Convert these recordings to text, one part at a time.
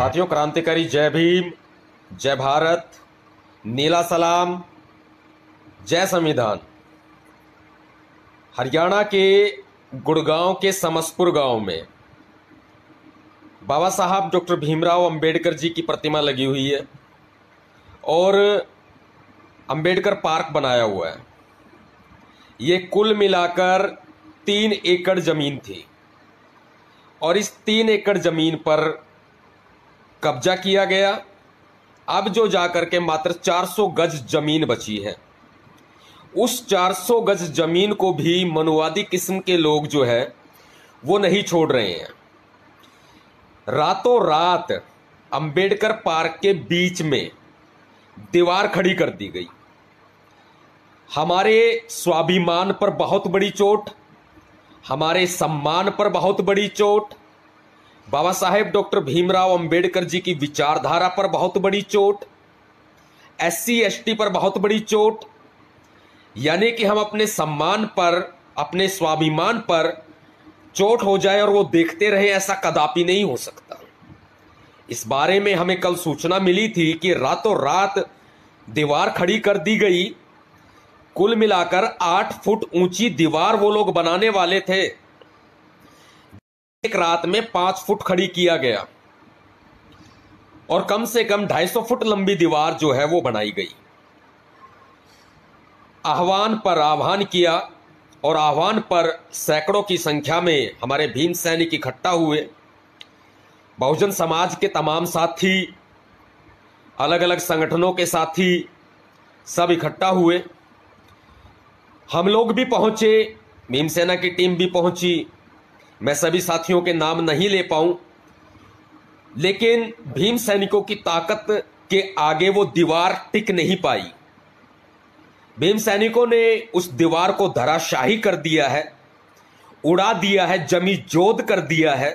साथियों, क्रांतिकारी जय भीम, जय भारत, नीला सलाम, जय संविधान। हरियाणा के गुड़गांव के समसपुर गांव में बाबा साहब डॉक्टर भीमराव अंबेडकर जी की प्रतिमा लगी हुई है और अंबेडकर पार्क बनाया हुआ है। ये कुल मिलाकर 3 एकड़ जमीन थी और इस 3 एकड़ जमीन पर कब्जा किया गया। अब जो जाकर के मात्र 400 गज जमीन बची है, उस 400 गज जमीन को भी मनुवादी किस्म के लोग जो है वो नहीं छोड़ रहे हैं। रातों रात अंबेडकर पार्क के बीच में दीवार खड़ी कर दी गई। हमारे स्वाभिमान पर बहुत बड़ी चोट, हमारे सम्मान पर बहुत बड़ी चोट, बाबा साहेब डॉक्टर भीमराव अंबेडकर जी की विचारधारा पर बहुत बड़ी चोट, SC ST पर बहुत बड़ी चोट। यानी कि हम अपने सम्मान पर, अपने स्वाभिमान पर चोट हो जाए और वो देखते रहे, ऐसा कदापि नहीं हो सकता। इस बारे में हमें कल सूचना मिली थी कि रातों रात दीवार खड़ी कर दी गई। कुल मिलाकर 8 फुट ऊंची दीवार वो लोग बनाने वाले थे, एक रात में 5 फुट खड़ी किया गया और कम से कम 250 फुट लंबी दीवार जो है वो बनाई गई। आह्वान पर आह्वान किया और आह्वान पर सैकड़ों की संख्या में हमारे भीम सैनिक इकट्ठा हुए। बहुजन समाज के तमाम साथी, अलग अलग संगठनों के साथी सब इकट्ठा हुए। हम लोग भी पहुंचे, भीम सेना की टीम भी पहुंची। मैं सभी साथियों के नाम नहीं ले पाऊं, लेकिन भीम सैनिकों की ताकत के आगे वो दीवार टिक नहीं पाई। भीम सैनिकों ने उस दीवार को धराशाही कर दिया है, उड़ा दिया है, जमी जोद कर दिया है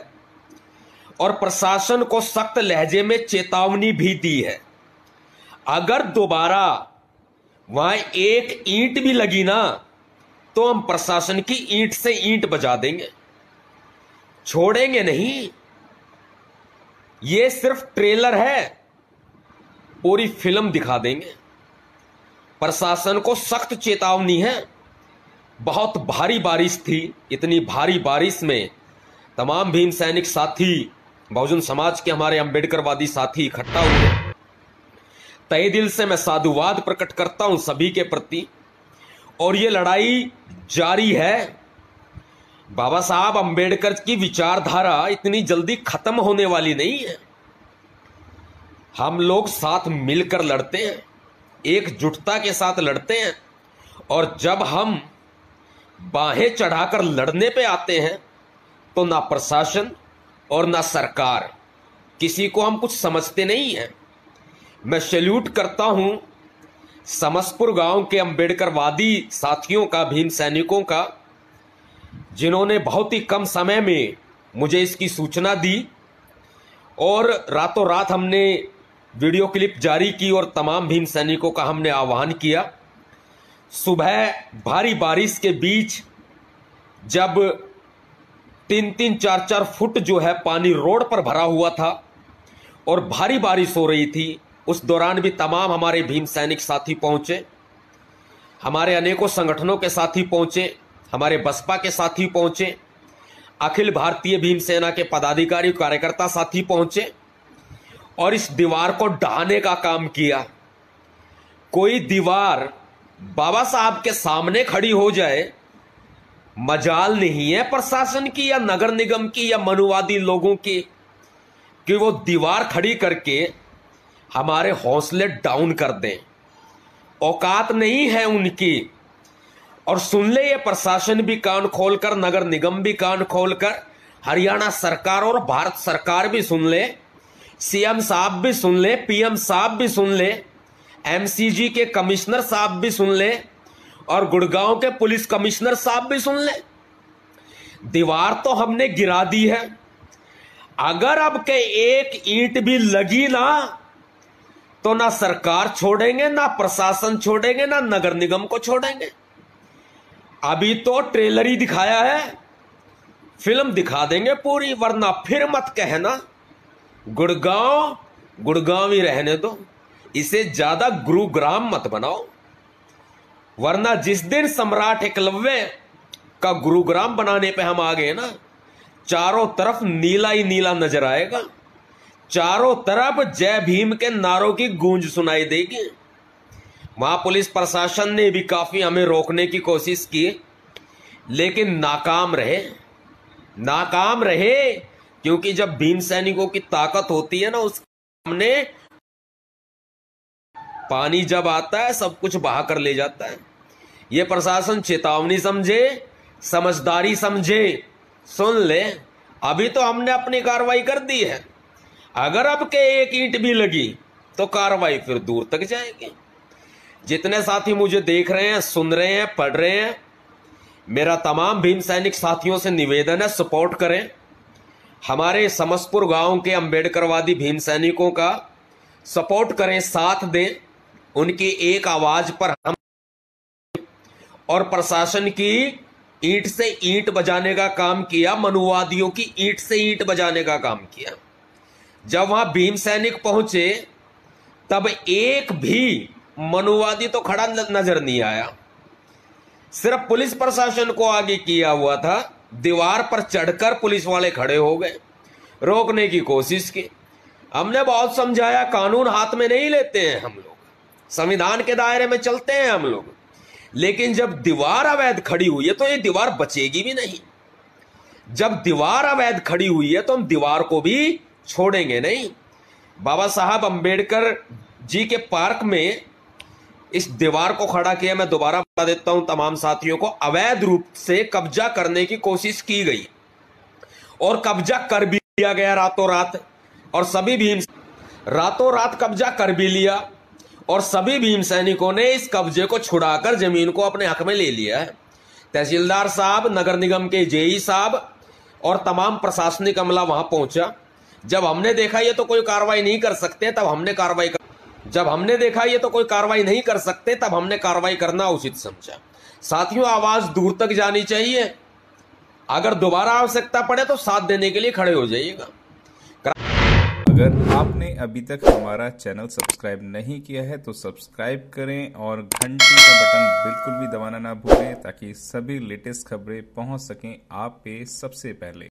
और प्रशासन को सख्त लहजे में चेतावनी भी दी है। अगर दोबारा वहां एक ईंट भी लगी ना तो हम प्रशासन की ईंट से ईंट बजा देंगे, छोड़ेंगे नहीं। ये सिर्फ ट्रेलर है, पूरी फिल्म दिखा देंगे। प्रशासन को सख्त चेतावनी है। बहुत भारी बारिश थी, इतनी भारी बारिश में तमाम भीम सैनिक साथी, बहुजन समाज के हमारे अंबेडकरवादी साथी इकट्ठा हुए। तहे दिल से मैं साधुवाद प्रकट करता हूं सभी के प्रति और ये लड़ाई जारी है। बाबा साहब अंबेडकर की विचारधारा इतनी जल्दी खत्म होने वाली नहीं है। हम लोग साथ मिलकर लड़ते हैं, एकजुटता के साथ लड़ते हैं और जब हम बाहें चढ़ाकर लड़ने पे आते हैं तो ना प्रशासन और ना सरकार, किसी को हम कुछ समझते नहीं हैं। मैं सैल्यूट करता हूं समसपुर गांव के अंबेडकरवादी साथियों का, भीम सैनिकों का, जिन्होंने बहुत ही कम समय में मुझे इसकी सूचना दी और रातों रात हमने वीडियो क्लिप जारी की और तमाम भीम सैनिकों का हमने आह्वान किया। सुबह भारी बारिश के बीच जब 3-3, 4-4 फुट जो है पानी रोड पर भरा हुआ था और भारी बारिश हो रही थी, उस दौरान भी तमाम हमारे भीम सैनिक साथी पहुंचे। हमारे अनेकों संगठनों के साथी पहुंचे, हमारे बसपा के साथी पहुंचे, अखिल भारतीय भीम सेना के पदाधिकारी कार्यकर्ता साथी पहुंचे और इस दीवार को ढहाने का काम किया। कोई दीवार बाबा साहब के सामने खड़ी हो जाए, मजाल नहीं है प्रशासन की या नगर निगम की या मनुवादी लोगों की कि वो दीवार खड़ी करके हमारे हौसले डाउन कर दें। औकात नहीं है उनकी। और सुन ले ये प्रशासन भी कान खोलकर, नगर निगम भी कान खोलकर, हरियाणा सरकार और भारत सरकार भी सुन ले, CM साहब भी सुन ले, PM साहब भी सुन ले, MCG के कमिश्नर साहब भी सुन ले और गुड़गांव के पुलिस कमिश्नर साहब भी सुन ले। दीवार तो हमने गिरा दी है। अगर अब के एक ईंट भी लगी ना तो ना सरकार छोड़ेंगे, ना प्रशासन छोड़ेंगे, ना नगर निगम को छोड़ेंगे। अभी तो ट्रेलर ही दिखाया है, फिल्म दिखा देंगे पूरी, वरना फिर मत कहना गुड़गांव गुड़गांव ही रहने दो, इसे ज्यादा गुरुग्राम मत बनाओ, वरना जिस दिन सम्राट एकलव्य का गुरुग्राम बनाने पे हम आ गए ना, चारों तरफ नीला ही नीला नजर आएगा, चारों तरफ जय भीम के नारों की गूंज सुनाई देगी। वहां पुलिस प्रशासन ने भी काफी हमें रोकने की कोशिश की, लेकिन नाकाम रहे, क्योंकि जब भीम सैनिकों की ताकत होती है ना, उसके सामने पानी जब आता है सब कुछ बहा कर ले जाता है। यह प्रशासन चेतावनी समझे, समझदारी समझे, सुन ले, अभी तो हमने अपनी कार्रवाई कर दी है, अगर अब के एक ईंट भी लगी तो कार्रवाई फिर दूर तक जाएगी। जितने साथी मुझे देख रहे हैं, सुन रहे हैं, पढ़ रहे हैं, मेरा तमाम भीम सैनिक साथियों से निवेदन है, सपोर्ट करें, हमारे समस्तपुर गांव के अंबेडकरवादी भीम सैनिकों का सपोर्ट करें, साथ दें, उनकी एक आवाज पर हम और प्रशासन की ईंट से ईंट बजाने का काम किया, मनुवादियों की ईंट से ईंट बजाने का काम किया। जब वहां भीम सैनिक पहुंचे तब एक भी मनुवादी तो खड़ा नजर नहीं आया, सिर्फ पुलिस प्रशासन को आगे किया हुआ था। दीवार पर चढ़कर पुलिस वाले खड़े हो गए, रोकने की कोशिश की, हमने बहुत समझाया, कानून हाथ में नहीं लेते हैं हम लोग, संविधान के दायरे में चलते हैं हम लोग, लेकिन जब दीवार अवैध खड़ी हुई है तो ये दीवार बचेगी भी नहीं। जब दीवार अवैध खड़ी हुई है तो हम दीवार को भी छोड़ेंगे नहीं। बाबा साहब अंबेडकर जी के पार्क में इस दीवार को खड़ा किया, मैं दोबारा बता देता हूं तमाम साथियों को, अवैध रूप से कब्जा करने की कोशिश की गई और कब्जा कर भी लिया गया रातों रात, और सभी भीम रातों रात कब्जा कर भी लिया, और सभी भीम सैनिकों ने इस कब्जे को छुड़ाकर जमीन को अपने हक में ले लिया है। तहसीलदार साहब, नगर निगम के जेई साहब और तमाम प्रशासनिक अमला वहां पहुंचा। जब हमने देखा ये तो कोई कार्रवाई नहीं कर सकते, तब हमने कार्रवाई जब हमने देखा ये तो कोई कार्रवाई नहीं कर सकते, तब हमने कार्रवाई करना उचित समझा। साथियों, आवाज दूर तक जानी चाहिए, अगर दोबारा आवश्यकता पड़े तो साथ देने के लिए खड़े हो जाइएगा। अगर आपने अभी तक हमारा चैनल सब्सक्राइब नहीं किया है तो सब्सक्राइब करें और घंटी का बटन बिल्कुल भी दबाना ना भूलें, ताकि सभी लेटेस्ट खबरें पहुंच सकें आप पे सबसे पहले।